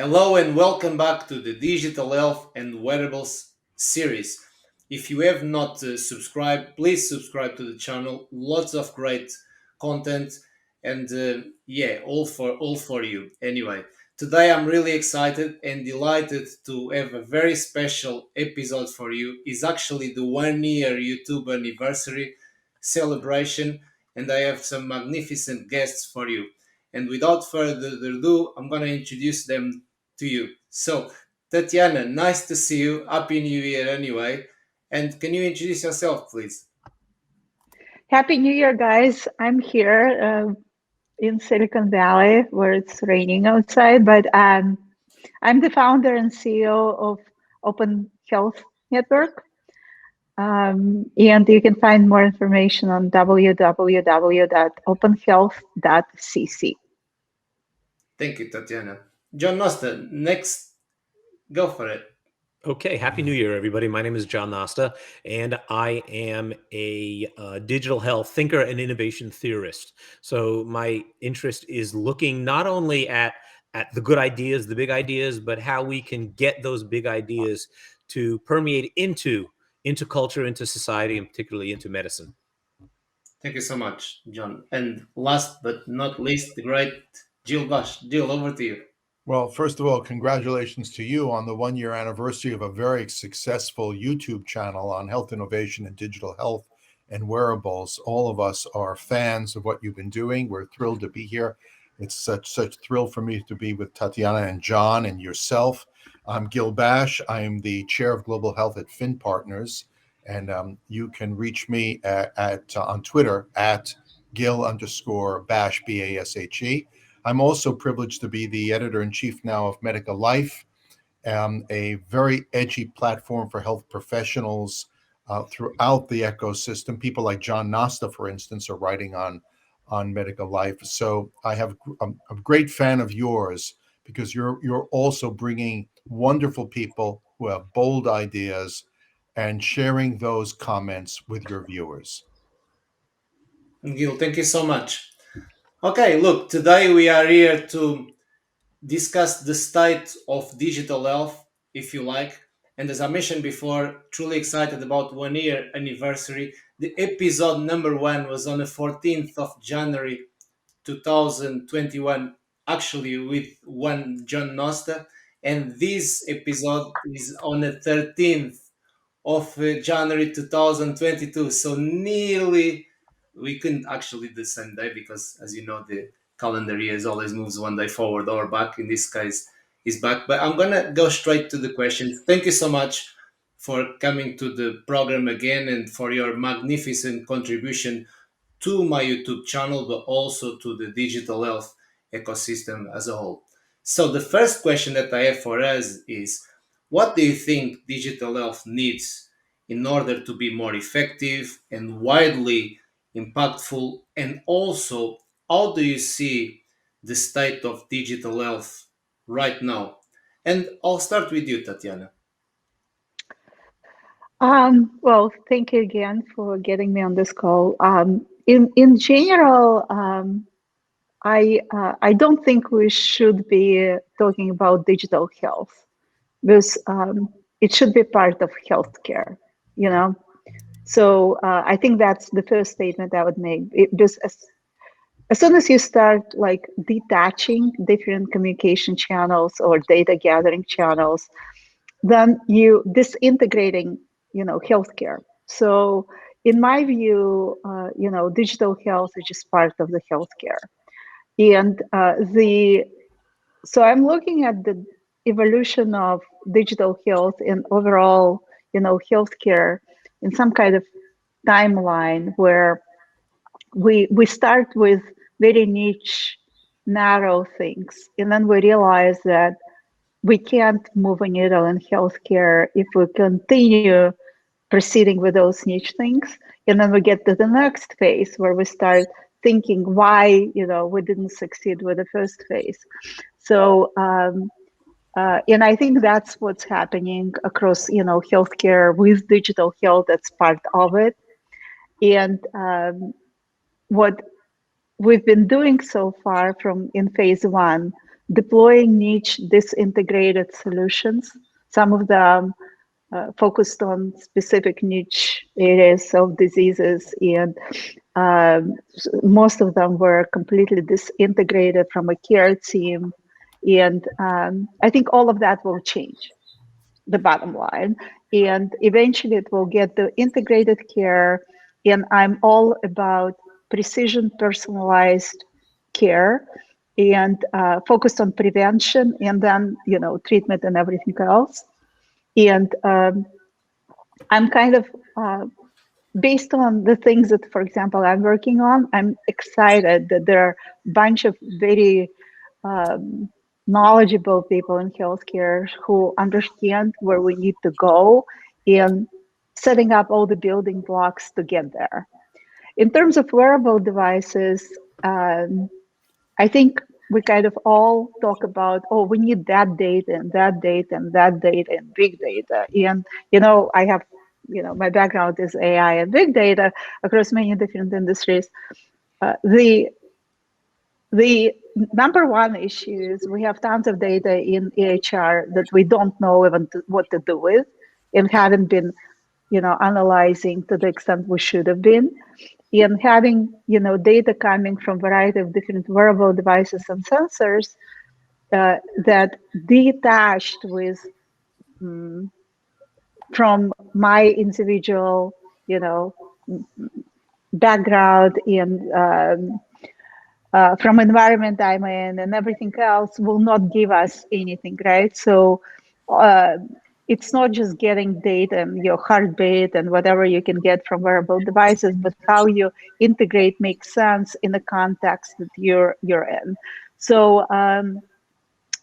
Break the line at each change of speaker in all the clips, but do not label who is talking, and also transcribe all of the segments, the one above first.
Hello and welcome back to the Digital Health and Wearables series. If you have not subscribed, please subscribe to the channel. Lots of great content and all for you. Anyway, today I'm really excited and delighted to have a very special episode for you. It's actually the 1 year YouTube anniversary celebration, and I have some magnificent guests for you. And without further ado, I'm going to introduce them to you. So, Tatyana, nice to see you. Happy New Year, anyway. And can you introduce yourself, please?
Happy New Year, guys. I'm here in Silicon Valley where it's raining outside, but I'm the founder and CEO of Open Health Network. And you can find more information on www.openhealth.cc.
Thank you, Tatyana. John Nosta, next, go for it.
Okay, Happy New Year, everybody. My name is John Nosta, and I am a digital health thinker and innovation theorist. So my interest is looking not only at the good ideas, the big ideas, but how we can get those big ideas to permeate into culture, into society, and particularly into medicine.
Thank you so much, John. And last but not least, the great Gil Bashe. Gil, over to you.
Well, first of all, congratulations to you on the 1 year anniversary of a very successful YouTube channel on health innovation and digital health and wearables. All of us are fans of what you've been doing. We're thrilled to be here. It's such thrill for me to be with Tatyana and John and yourself. I'm Gil Bashe. I'm the chair of global health at Fin Partners, and you can reach me on Twitter at Gil_Bashe, Bashe. I'm also privileged to be the editor-in-chief now of Medical Life, a very edgy platform for health professionals throughout the ecosystem. People like John Nosta, for instance, are writing on Medical Life. So I'm a great fan of yours because you're also bringing wonderful people who have bold ideas and sharing those comments with your viewers.
Gil, thank you so much. Okay, look, today we are here to discuss the state of digital health, if you like. And as I mentioned before, truly excited about 1 year anniversary. The episode number 1 was on the 14th of January 2021, actually with one John Nosta. And this episode is on the 13th of January 2022. So nearly, we couldn't actually the same day because, as you know, the calendar years always moves 1 day forward or back. In this case, is back. But I'm gonna go straight to the question. Thank you so much for coming to the program again and for your magnificent contribution to my YouTube channel, but also to the digital health ecosystem as a whole. So the first question that I have for us is, what do you think digital health needs in order to be more effective and widely impactful? And also, how do you see the state of digital health right now? And I'll start with you, Tatyana.
Well, thank you again for getting me on this call. In general, I don't think we should be talking about digital health because it should be part of healthcare, you know. So I think that's the first statement I would make. Because as soon as you start like detaching different communication channels or data gathering channels, then you disintegrating, healthcare. So in my view, digital health is just part of the healthcare. And so I'm looking at the evolution of digital health and overall, healthcare in some kind of timeline where we start with very niche, narrow things, and then we realize that we can't move a needle in healthcare if we continue proceeding with those niche things. And then we get to the next phase where we start thinking why, we didn't succeed with the first phase. So, and I think that's what's happening across, healthcare with digital health. That's part of it. And what we've been doing so far in phase 1 deploying niche disintegrated solutions. Some of them focused on specific niche areas of diseases, and most of them were completely disintegrated from a care team. And I think all of that will change, the bottom line. And eventually it will get the integrated care. And I'm all about precision personalized care and focused on prevention and then, treatment and everything else. And I'm kind of, based on the things that, for example, I'm working on, I'm excited that there are a bunch of very knowledgeable people in healthcare who understand where we need to go and setting up all the building blocks to get there. In terms of wearable devices, I think we kind of all talk about, oh, we need that data and that data and that data and big data. And, I have, my background is AI and big data across many different industries. The number one issue is we have tons of data in EHR that we don't know even what to do with and haven't been, analyzing to the extent we should have been. And having, data coming from a variety of different wearable devices and sensors that detached with from my individual, background and from environment I'm in and everything else will not give us anything, right? So it's not just getting data and your heartbeat and whatever you can get from wearable devices, but how you integrate makes sense in the context that you're in. So I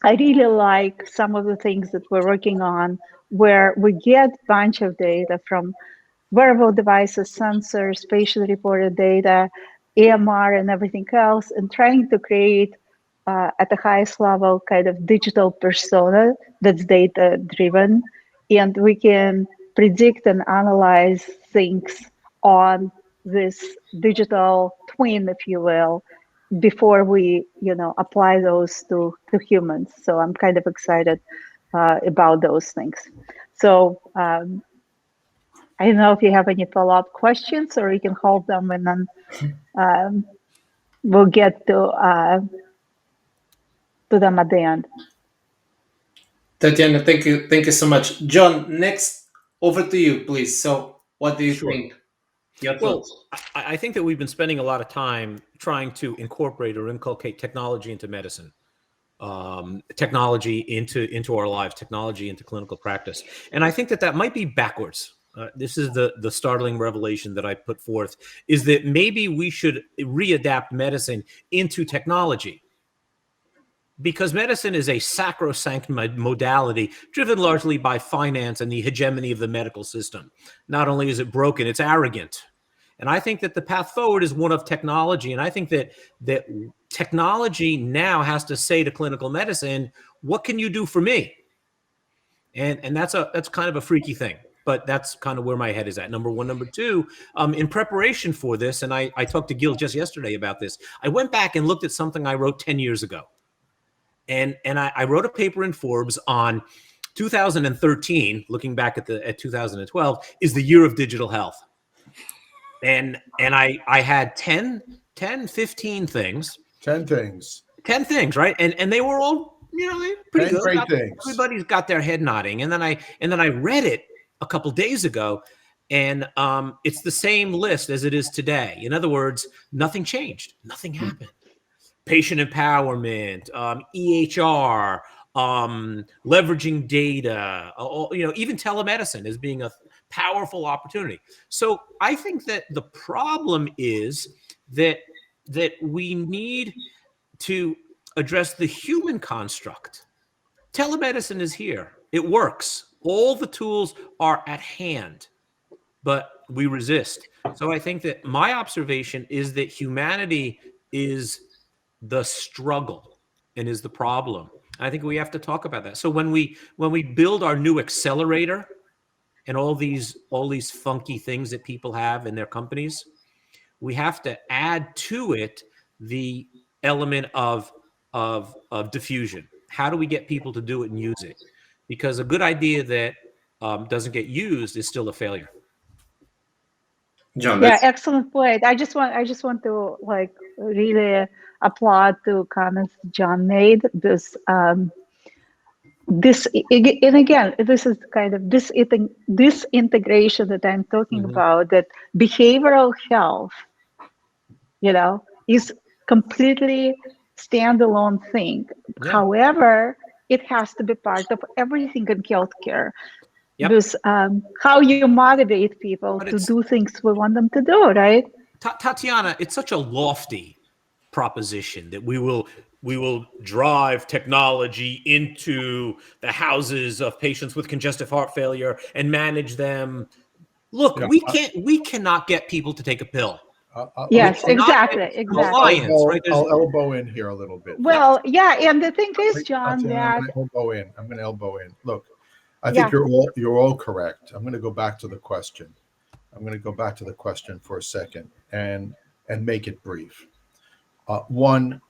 really like some of the things that we're working on where we get a bunch of data from wearable devices, sensors, spatially reported data, AMR and everything else, and trying to create at the highest level kind of digital persona that's data driven. And we can predict and analyze things on this digital twin, if you will, before we, apply those to humans. So I'm kind of excited about those things. So I don't know if you have any follow-up questions, or you can hold them and then we'll get to them at the end.
Tatyana, thank you so much. John, next, over to you, please. So, what do you think? Your thoughts?
Well, I think that we've been spending a lot of time trying to incorporate or inculcate technology into medicine, technology into our lives, technology into clinical practice, and I think that might be backwards. This is the startling revelation that I put forth, is that maybe we should readapt medicine into technology, because medicine is a sacrosanct modality driven largely by finance and the hegemony of the medical system. Not only is it broken, it's arrogant. And I think that the path forward is one of technology. And I think that technology now has to say to clinical medicine, what can you do for me? And that's kind of a freaky thing. But that's kind of where my head is at. Number one. Number two, in preparation for this, and I talked to Gil just yesterday about this, I went back and looked at something I wrote 10 years ago. And I wrote a paper in Forbes on 2013, looking back at 2012, is the year of digital health. And I had 10, 15 things.
10 things.
10 things, right? And they were all, pretty good.
Great things.
Everybody's got their head nodding. And then I read it a couple days ago, and it's the same list as it is today. In other words, nothing changed. Nothing happened. Patient empowerment, EHR, leveraging data, even telemedicine as being a powerful opportunity. So I think that the problem is that we need to address the human construct. Telemedicine is here. It works. All the tools are at hand, but we resist. So I think that my observation is that humanity is the struggle and is the problem. I think we have to talk about that. So when we build our new accelerator and all these funky things that people have in their companies, we have to add to it the element of of diffusion. How do we get people to do it and use it? Because a good idea that doesn't get used is still a failure.
John,
Yeah,
that's
excellent point. I just want to like really applaud the comments John made. This and again, this is kind of this integration that I'm talking
Mm-hmm.
about, that behavioral health, is completely standalone thing.
Yeah.
However, it has to be part of everything in healthcare.
Yep.
Because how you motivate people
But
to
it's
do things we want them to do, right?
Tatyana, it's such a lofty proposition that we will drive technology into the houses of patients with congestive heart failure and manage them. Look,
Yeah,
we cannot get people to take a pill.
let
We
me,
Yes,
cannot get
exactly, exactly.
compliance, right? There's
I'll elbow in here a little bit.
Yep.
Well, yeah, and the thing is,
Wait,
John,
Tatyana, I'm
that
going to elbow in. I'm going to elbow in. Look, I think
yeah,
you're all correct. I'm going to go back to the question. I'm going to go back to the question for a second and make it brief. One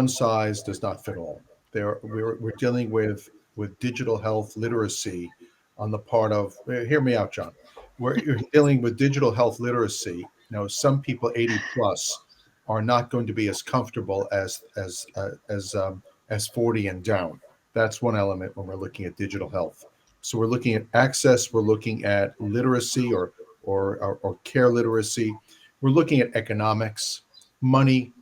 size does not fit all. We're dealing with digital health literacy on the part of. Hear me out, John. You're dealing with digital health literacy. Some people 80 plus are not going to be as comfortable as 40 and down. That's one element when we're looking at digital health. So we're looking at access. We're looking at literacy or care literacy. We're looking at economics, money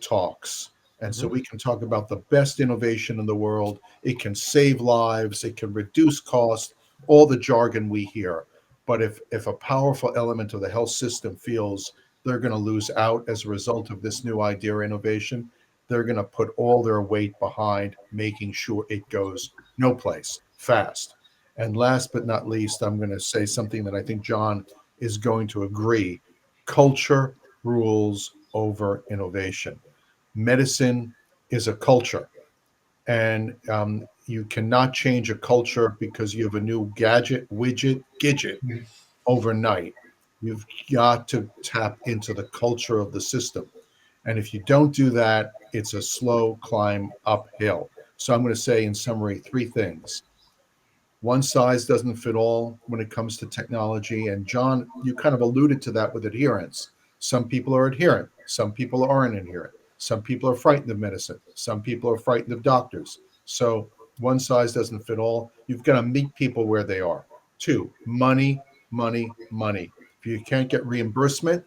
talks. And so
Mhm.
we can talk about the best innovation in the world. It can save lives, it can reduce cost, all the jargon we hear. But if a powerful element of the health system feels they're going to lose out as a result of this new idea or innovation, they're going to put all their weight behind making sure it goes no place fast. And last but not least, I'm going to say something that I think John is going to agree. Culture rules over innovation. Medicine is a culture, and you cannot change a culture because you have a new gadget, widget, gidget overnight. You've got to tap into the culture of the system. And if you don't do that, it's a slow climb uphill. So I'm going to say, in summary, three things. One size doesn't fit all when it comes to technology. And John, you kind of alluded to that with adherence. Some people are adherent, some people aren't adherent. Some people are frightened of medicine, some people are frightened of doctors. So one size doesn't fit all. You've got to meet people where they are. Two, money, money, money. If you can't get reimbursement,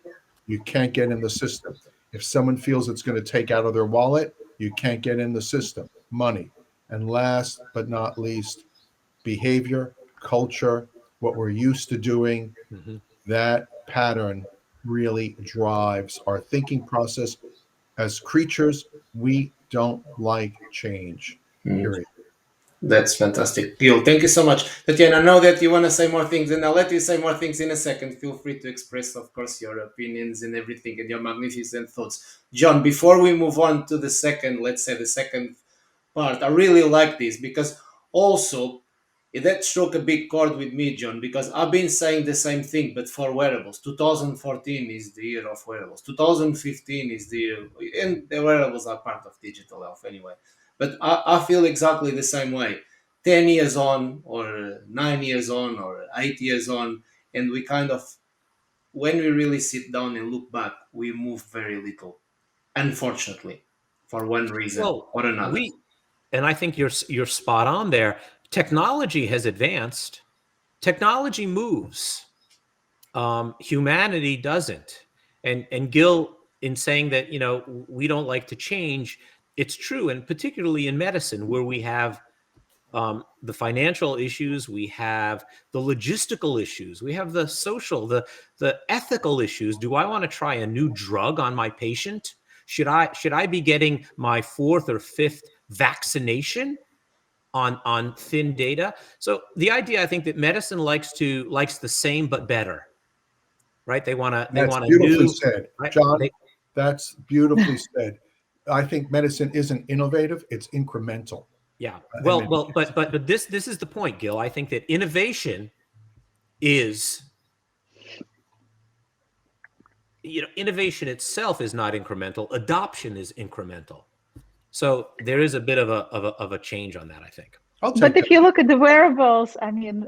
you can't get in the system. If someone feels it's going to take out of their wallet, you can't get in the system. Money. And last but not least, behavior, culture, what we're used to doing,
Mhm.
that pattern really drives our thinking process. As creatures, we don't like change, period.
That's fantastic. Gil, thank you so much. Tatyana, I know that you want to say more things, and I'll let you say more things in a second. Feel free to express, of course, your opinions and everything and your magnificent thoughts. John, before we move on to the second, let's say the second part, I really like this because also that struck a big chord with me, John, because I've been saying the same thing, but for wearables. 2014 is the year of wearables. 2015 is the year, and the wearables are part of digital health anyway. But I feel exactly the same way. 10 years on, or 9 years on, or 8 years on, and we kind of, when we really sit down and look back, we move very little, unfortunately, for one reason
Well,
or another.
and I think you're spot on there. Technology has advanced. Technology moves. Humanity doesn't. And Gil, in saying that we don't like to change, it's true, and particularly in medicine, where we have the financial issues, we have the logistical issues, we have the social, the ethical issues. Do I want to try a new drug on my patient? Should I be getting my fourth or fifth vaccination on thin data? So the idea, I think, that medicine likes the same but better, right? They want
That's
a
beautifully
new,
said,
right?
John. That's beautifully said. I think medicine isn't innovative; it's incremental.
Yeah.
And
Well, but this is the point, Gil. I think that innovation is, innovation itself is not incremental. Adoption is incremental. So there is a bit of a change on that, I think.
I'll take
But if
that.
you look at the wearables, I mean,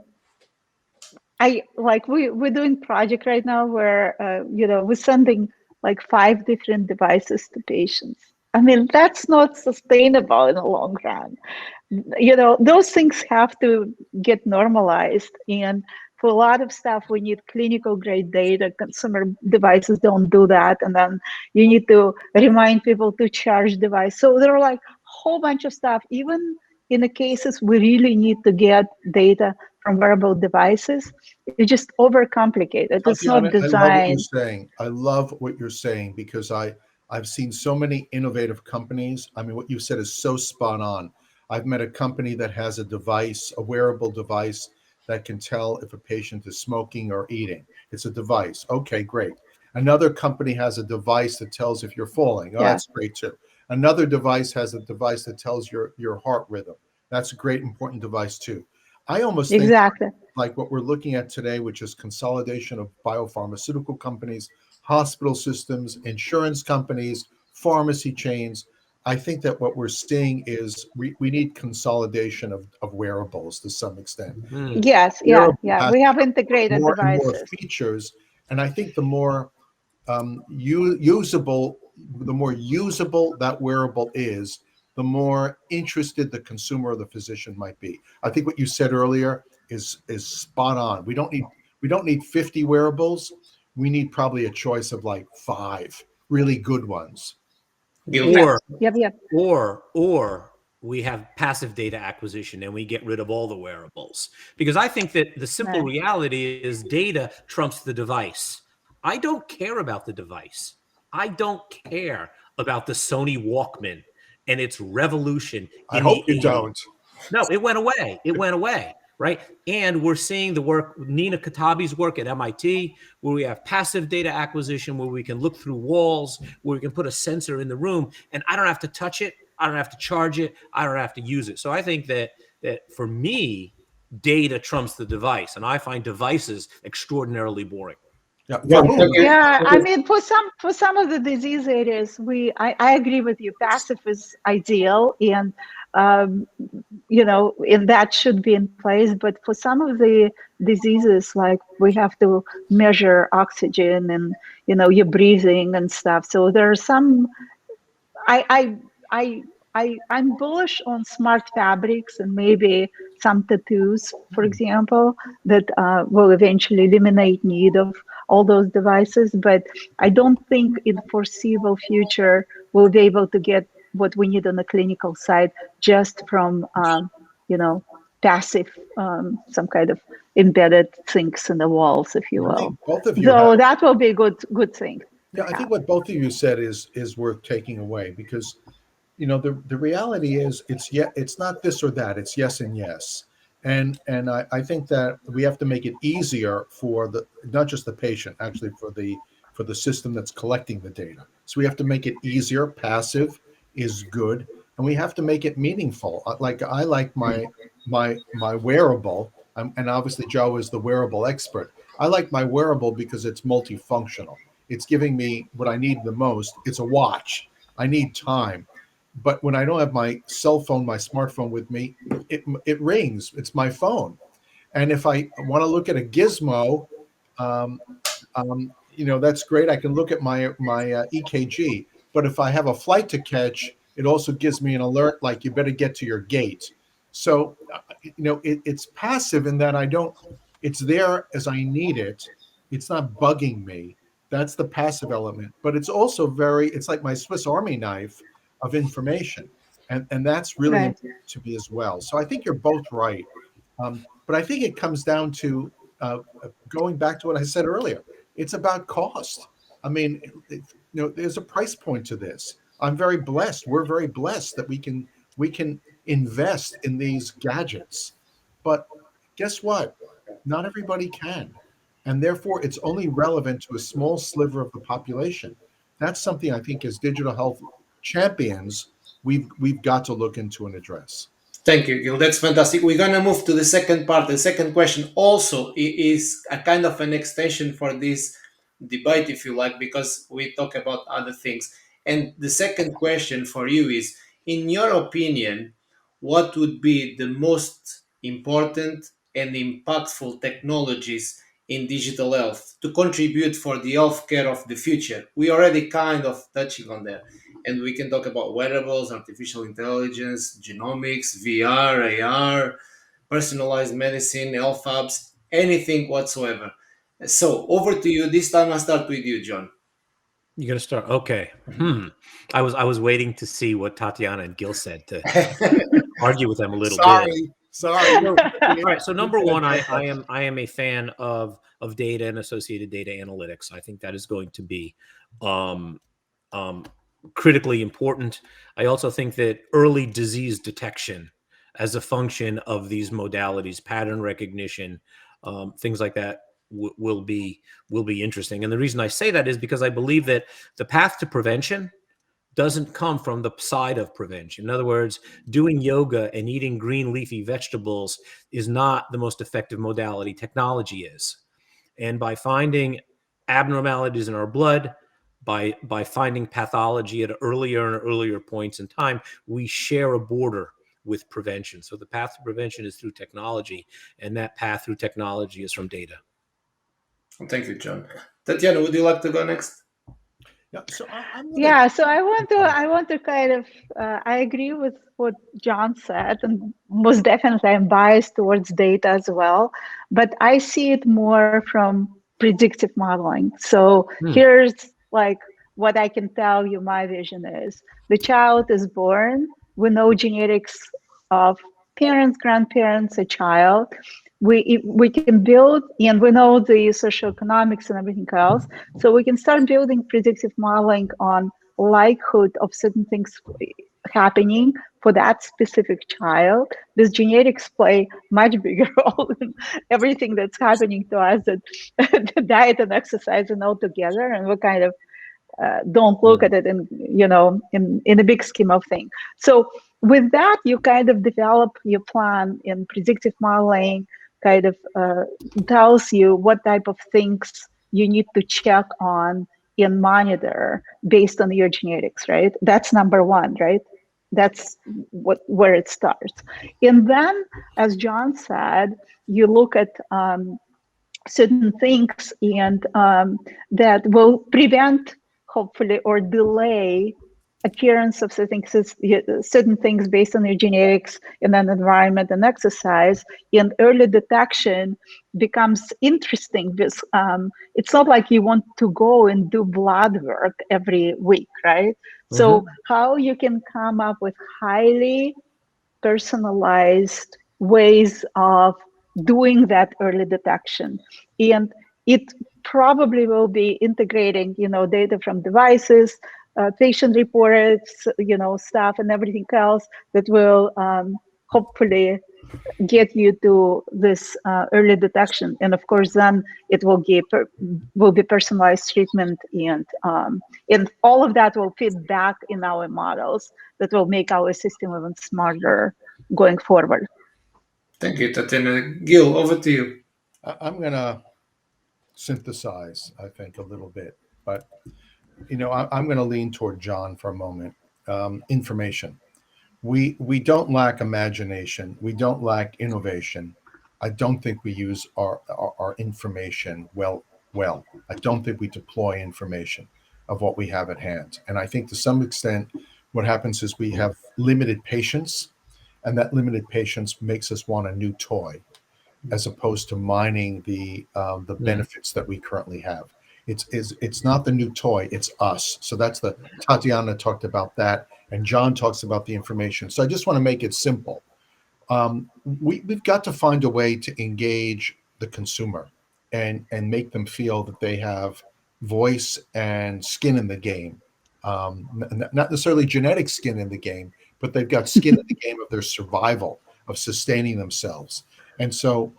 we're doing project right now where we're sending like 5 different devices to patients. I mean, that's not sustainable in the long run. Those things have to get normalized, and for a lot of stuff we need clinical grade data. Consumer devices don't do that, and then you need to remind people to charge device. So there are like a whole bunch of stuff. Even in the cases we really need to get data from wearable devices, it's just overcomplicated. It's not
Tatyana, I love what you're
designed.
saying. I love what you're saying because I've seen so many innovative companies. I mean, what you said is so spot on. I've met a company that has a device, a wearable device that can tell if a patient is smoking or eating. It's a device. Okay, great. Another company has a device that tells if you're falling. Oh,
Yeah,
that's great too. Another device has a device that tells your heart rhythm. That's a great important device too. I almost think
exactly.
like what we're looking at today, which is consolidation of biopharmaceutical companies, hospital systems, insurance companies, pharmacy chains. I think that what we're seeing is we need consolidation of wearables to some extent.
Mm.
Yes, yeah,
Wearable
yeah.
has
We
to
have
have
integrated
more and more
devices.
features, and I think the more usable that wearable is, the more interested the consumer or the physician might be. I think what you said earlier is spot on. We don't need 50 wearables. We need probably a choice of like 5 really good ones.
Gil,
Yes,
Or
yep, yep.
or we have passive data acquisition and we get rid of all the wearables. Because I think that the simple
Right.
reality is data trumps the device. I don't care about the device. I don't care about the Sony Walkman and its revolution
I
in
hope
the
you
80s.
don't.
No, it went away. It went away, right? And we're seeing the work, Nina Katabi's work at MIT, where we have passive data acquisition, where we can look through walls, where we can put a sensor in the room, and I don't have to touch it. I don't have to charge it. I don't have to use it. So I think that for me, data trumps the device, and I find devices extraordinarily boring.
Yeah, for
John,
whom?
Yeah, I mean, for some of the disease areas, I agree with you. Passive is ideal, and um, and that should be in place. But for some of the diseases, like we have to measure oxygen and your breathing and stuff. So there are some. I I I I'm bullish on smart fabrics and maybe some tattoos, for example, that will eventually eliminate need of all those devices. But I don't think in foreseeable future we'll be able to get what we need on the clinical side just from you know passive some kind of embedded things in the walls, if you
I think
will.
both of you have.
Though that will be a good thing to
Yeah, I think
have.
what both of you said is worth taking away because the reality is it's not this or that, it's yes and yes. And I think that we have to make it easier for the not just the patient, actually for the system that's collecting the data. So we have to make it easier. Passive is good, and we have to make it meaningful. Like I like my wearable, and obviously Joe is the wearable expert. I like my wearable because it's multifunctional. It's giving me what I need the most. It's a watch. I need time. But when I don't have my cell phone, my smartphone with me, it rings. It's my phone. And if I want to look at a gizmo, um, that's great. I can look at my EKG. But if I have a flight to catch, it also gives me an alert like you better get to your gate. So, it's passive in that I don't. It's there as I need it. It's not bugging me. That's the passive element. But it's also it's like my Swiss Army knife of information, and that's really
Right.
important to me as well. So I think you're both right. But I think it comes down to going back to what I said earlier. It's about cost. I mean, there's a price point to this. I'm very blessed. We're very blessed that we can invest in these gadgets. But guess what? Not everybody can. And therefore, it's only relevant to a small sliver of the population. That's something I think as digital health champions, we've got to look into and address.
thank you, Gil. That's fantastic. We're gonna move to the second part. The second question also is a kind of an extension for this debate, if you like, because we talk about other things. And the second question for you is: in your opinion, what would be the most important and impactful technologies in digital health to contribute for the healthcare of the future? We already kind of touching on that. And we can talk about wearables, artificial intelligence, genomics, VR, AR, personalized medicine, health apps, anything whatsoever. So over to you. This time I start with you, John.
You're gonna start. Okay. I was waiting to see what Tatyana and Gil said to argue with them a little bit.
Sorry.
All right. So number one, I am a fan of data and associated data analytics. I think that is going to be um, critically important. I also think that early disease detection as a function of these modalities, pattern recognition, things like that will be interesting. And the reason I say that is because I believe that the path to prevention doesn't come from the side of prevention. In other words, doing yoga and eating green leafy vegetables is not the most effective modality. Technology is. And by finding abnormalities in our blood, by finding pathology at earlier and earlier points in time, we share a border with prevention. So the path to prevention is through technology, and that path through technology is from data.
Thank you, John. Tatyana, would you like to go next?
Yeah, so
So I want to kind of, I agree with what John said, and most definitely I'm biased towards data as well, but I see it more from predictive modeling. So here's like what I can tell you my vision is. The child is born, we know genetics of parents, grandparents, a child. We can build, and we know the socioeconomics and everything else. So we can start building predictive modeling on likelihood of certain things happening for that specific child. These genetics play much bigger role in everything that's happening to us, that the diet and exercise and all together, and we kind of don't look at it in a big scheme of things. So with that, you kind of develop your plan in predictive modeling, kind of tells you what type of things you need to check on and monitor based on your genetics, right? That's number one, right? That's where it starts. And then, as John said, you look at certain things and that will prevent, hopefully, or delay appearance of certain things based on your genetics and then environment and exercise. And early detection becomes interesting because it's not like you want to go and do blood work every week, right? So how you can come up with highly personalized ways of doing that early detection. And it probably will be integrating, data from devices, patient reports, stuff and everything else that will hopefully get you to this early detection. And of course, then it will be personalized treatment, and all of that will feed back in our models that will make our system even smarter going forward.
Thank you, Tatyana. Gil, over to you.
I'm going to synthesize, I think, a little bit, but I'm going to lean toward John for a moment. Information. We don't lack imagination. We don't lack innovation. I don't think we use our information well. I don't think we deploy information of what we have at hand. And I think to some extent, what happens is we have limited patience, and that limited patience makes us want a new toy, as opposed to mining the benefits that we currently have. It's not the new toy, it's us. So that's Tatyana talked about that, and John talks about the information. So I just want to make it simple. We've got to find a way to engage the consumer and make them feel that they have voice and skin in the game. Not necessarily genetic skin in the game, but they've got skin in the game of their survival, of sustaining themselves. And so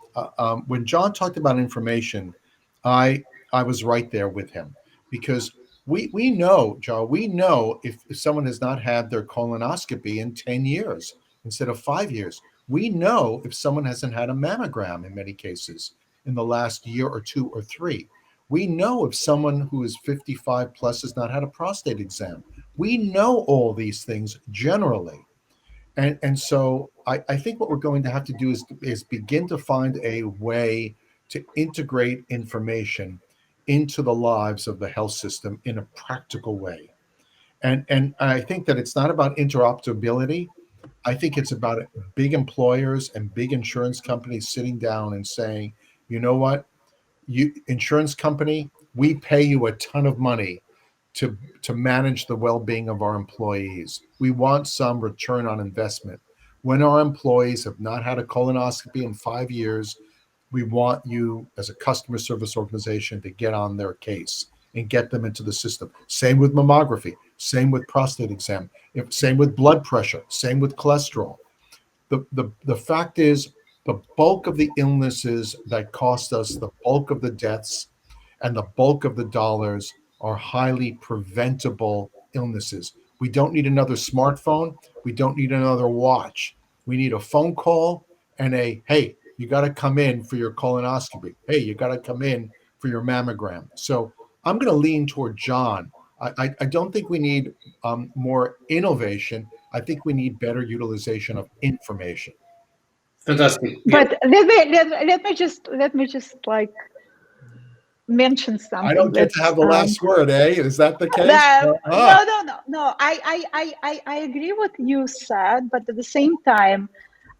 when John talked about information, I was right there with him, because we know, Joe, we know if someone has not had their colonoscopy in 10 years instead of 5 years. We know if someone hasn't had a mammogram in many cases in the last year or 2 or 3. We know if someone who is 55 plus has not had a prostate exam. We know all these things generally. And so I think what we're going to have to do is begin to find a way to integrate information into the lives of the health system in a practical way. And I think that it's not about interoperability. I think it's about big employers and big insurance companies sitting down and saying, you know what, you insurance company, we pay you a ton of money to manage the well-being of our employees. We want some return on investment. When our employees have not had a colonoscopy in 5 years, we want you as a customer service organization to get on their case and get them into the system. Same with mammography, same with prostate exam, same with blood pressure, same with cholesterol. The fact is, the bulk of the illnesses that cost us, the bulk of the deaths, and the bulk of the dollars are highly preventable illnesses. We don't need another smartphone. We don't need another watch. We need a phone call and hey, you got to come in for your colonoscopy. Hey, you got to come in for your mammogram. So I'm going to lean toward John. I don't think we need more innovation. I think we need better utilization of information.
Fantastic.
But let me just like mention something.
I don't get to have the last word, eh? Is that the case?
No. I agree with you said, but at the same time,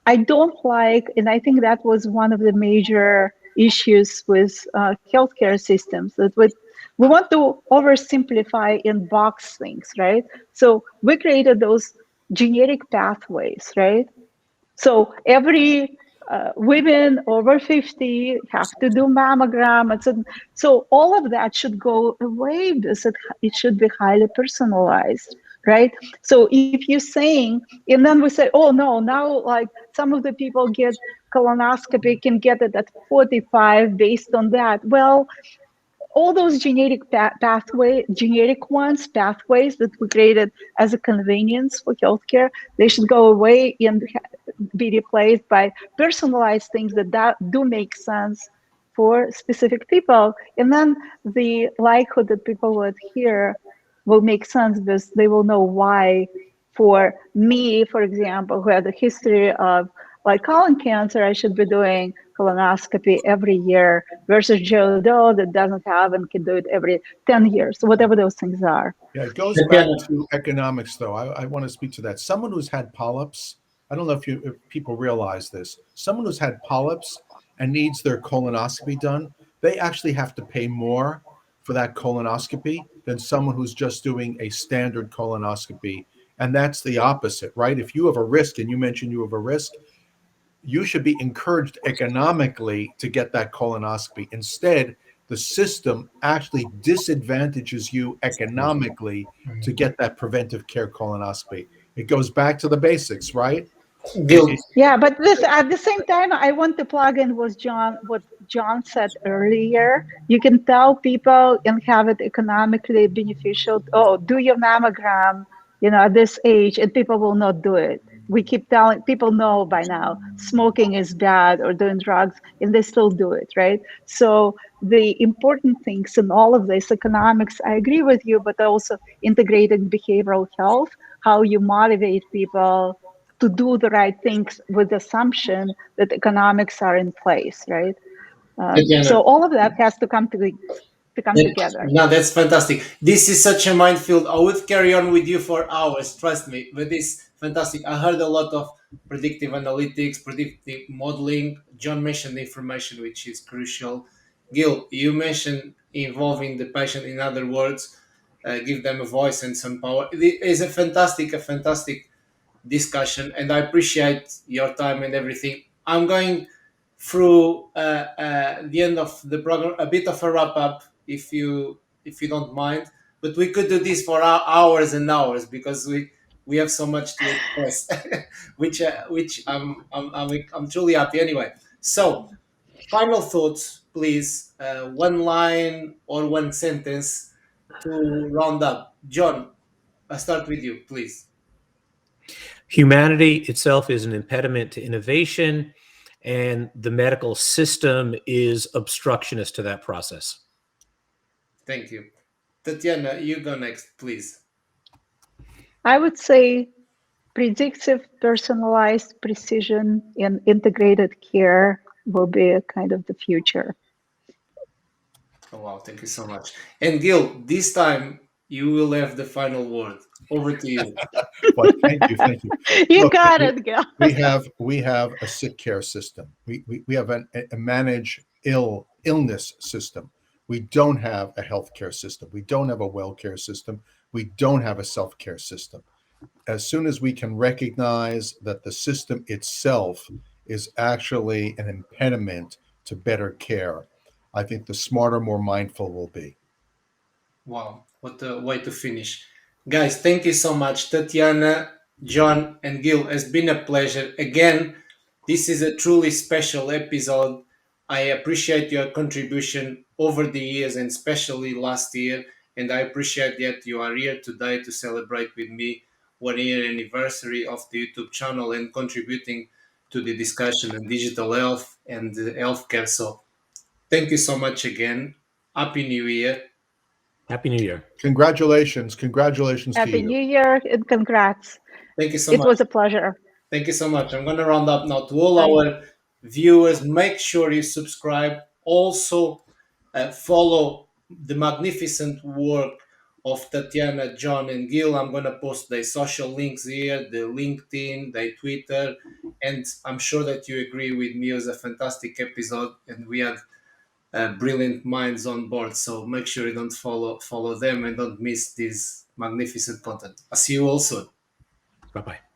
I don't like, and I think that was one of the major issues with healthcare systems, that we want to oversimplify and box things, right? So we created those generic pathways, right? So every women over 50 have to do mammogram. So all of that should go away because it should be highly personalized, right? So if you're saying, and then we say, oh no, now like some of the people get colonoscopy, can get it at 45 based on that. Well, all those generic pathways that we created as a convenience for healthcare, they should go away and be replaced by personalized things that do make sense for specific people. And then the likelihood that people would hear will make sense because they will know why. For me, for example, who had a history of like colon cancer, I should be doing colonoscopy every year versus Joe Doe that doesn't have and can do it every 10 years, whatever those things are.
Yeah, it goes back to economics, though. I want to speak to that. Someone who's had polyps, I don't know if people realize this. Someone who's had polyps and needs their colonoscopy done, they actually have to pay more for that colonoscopy than someone who's just doing a standard colonoscopy. And that's the opposite, right? If you have a risk, and you mentioned you have a risk, you should be encouraged economically to get that colonoscopy. Instead, the system actually disadvantages you economically to get that preventive care colonoscopy. It goes back to the basics, right?
Gil.
Yeah, but this at the same time, I want to plug in what John said earlier. You can tell people and have it economically beneficial. Oh, do your mammogram, at this age, and people will not do it. We keep telling people know by now smoking is bad or doing drugs, and they still do it, right? So the important things in all of this economics, I agree with you, but also integrated behavioral health, how you motivate people to do the right things with the assumption that economics are in place, right? So all of that has to come together.
No, that's fantastic. This is such a minefield. I would carry on with you for hours, trust me. But this fantastic. I heard a lot of predictive analytics, predictive modeling. John mentioned information, which is crucial. Gil, you mentioned involving the patient. In other words, give them a voice and some power. It is a fantastic discussion, and I appreciate your time and everything. I'm going through the end of the program, a bit of a wrap up, if you don't mind. But we could do this for hours and hours because we have so much to express, which I'm truly happy anyway. So, final thoughts, please. One line or one sentence to round up. John, I start with you, please.
Humanity itself is an impediment to innovation, and the medical system is obstructionist to that process.
Thank you. Tatyana, you go next, please.
I would say predictive, personalized precision and integrated care will be a kind of the future.
Oh, wow, thank you so much. And Gil, this time you will have the final word. Over to you.
Well, thank you.
You
Look,
got it, Gil.
we have a sick care system. We have a manage illness system. We don't have a healthcare system. We don't have a well care system. We don't have a self care system. As soon as we can recognize that the system itself is actually an impediment to better care, I think the smarter, more mindful we'll be.
Wow, what a way to finish. Guys, thank you so much. Tatyana, John, and Gil, has been a pleasure. Again, this is a truly special episode. I appreciate your contribution over the years and especially last year. And I appreciate that you are here today to celebrate with me 1 year anniversary of the YouTube channel and contributing to the discussion on digital health and healthcare. So thank you so much again. Happy New Year.
Happy New Year.
Congratulations to
Happy
you.
New Year and congrats.
Thank you so
It
much.
was a pleasure.
Thank you so much. I'm going to round up now. To all
Bye.
our viewers, make sure you subscribe. Also, follow the magnificent work of Tatyana, John, and Gil. I'm going to post their social links here, the LinkedIn, their Twitter, and I'm sure that you agree with me. It was a fantastic episode, and we had brilliant minds on board. So make sure you don't follow them and don't miss this magnificent content. I'll see you all soon.
Bye bye.